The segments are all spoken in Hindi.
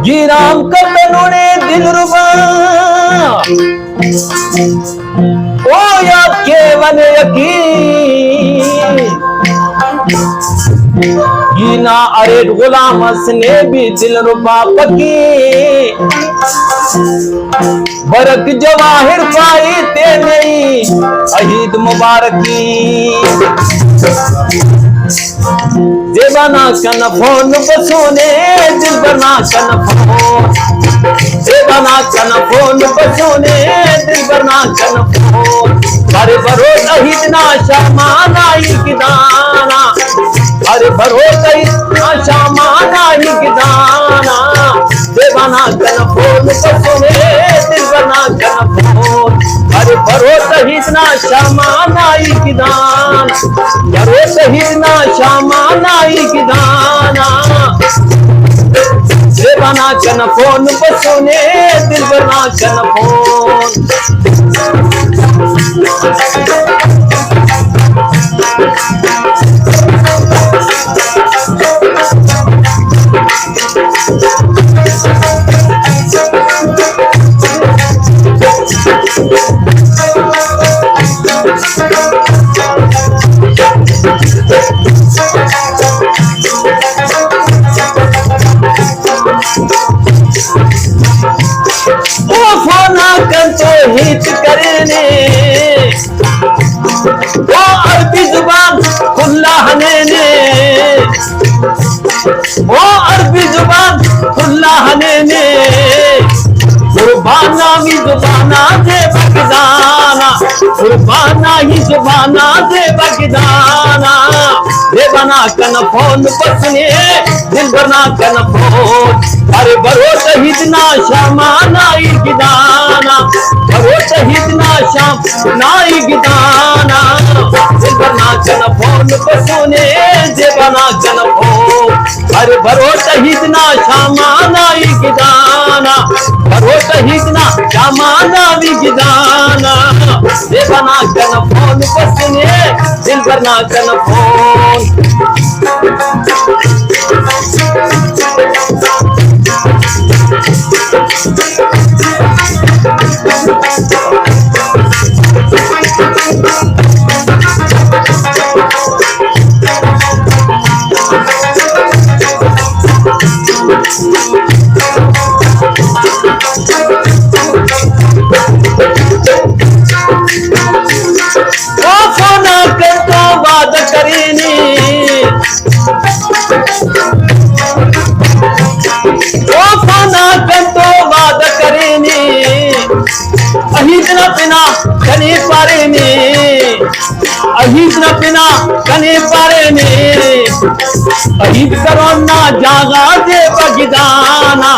गिराम कतनुने दिल रुबा ओ या केवल यकीन गिना अरे गुलाम हसने भी दिल रुबा पकी बरक जवाहिर पाई ते नहीं अहीद मुबारकी देवाना कन फोन बसोने दिल बना कन फोन देवाना कन फोन बसोने दिल बना कन फोन अरे भरोसा हितना शमाना ही किदाना अरे भरोसा हितना शमाना ही किदाना देवाना कन फोन बसोने दिल बना कन फोन अरे भरोसा हितना शमाना ही किदाना भरोसा हितना शमाना ही किदाना देवाना कन फोन बसोने दिल बना कन फोन हित करने वो अरबी जुबान खुल्लाहने ने वो अरबी जुबान खुल्लाहने ने कुर्बाना ही जुबाना दे बगदाना कुर्बाना ही जुबाना दे बगदाना दे बना कन फोन बसने दिल बना कन फोन अरे भरोसा हितना शमाना ही गिदाना भरोसा हितना शमाना ही गिदाना दिल बना कन फोन बसने दे बना कन फोन अरे भरोसा हितना शमाना ही गिदाना भरोसा हितना शमाना ही गिदाना दे बना कन फोन बसने दिल बना कन फोन अहिदना पिना कने पारे में अहिदना पिना कने पारे में अहिद करवना जागा दे बगदाना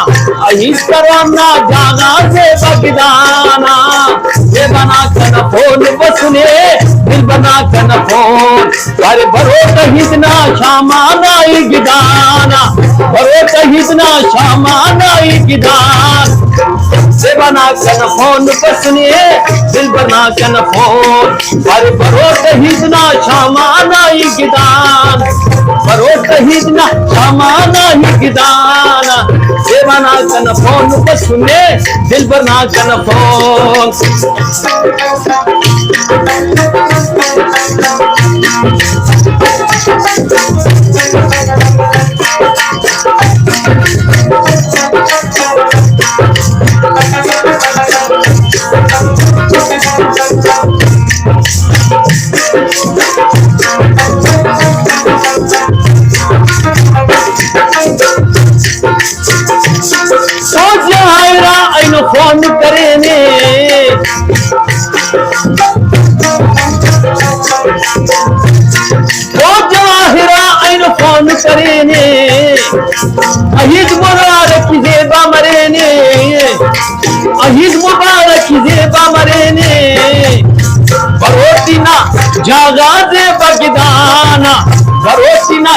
अहिद करवना जागा दे बगदाना ये बना कन फोन बसने दिल बना कन फोन अरे भरोसा हितना शमाना ही गिदाना भरोसा हितना शमाना ही गिदान से बना कन फोन बसने दिल बना कन फोन अरे भरोसा हितना शमाना ही गिदान भरोसा हितना शमाना ही गिदाना से बना कन फोन बसने दिल बना कन फोन फोन करेने वो जाहिरा आइन फोन करेने अहिद मुबारक जेबा मरेने अहिद मुबारक जेबा मरेने भरोसी ना जागा दे बगदाना भरोसी ना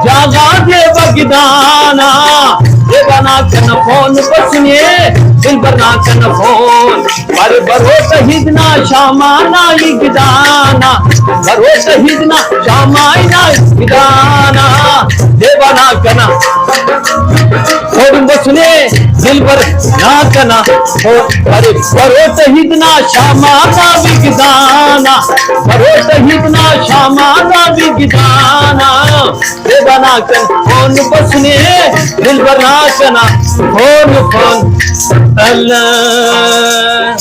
जागा दे बगदाना ये बना कन फोन बसने दिल बना कन फोन बरो शहीदना शामाना इगदाना बरो शहीदना शामाना इगदाना देवाना कना फोन बसने दिल बर ना कना अरे बरो शहीदना शामाना इगदाना बरो शहीदना शामाना इगदाना देवाना कन फोन बसने दिल बना कना फोन फोन अल्लाह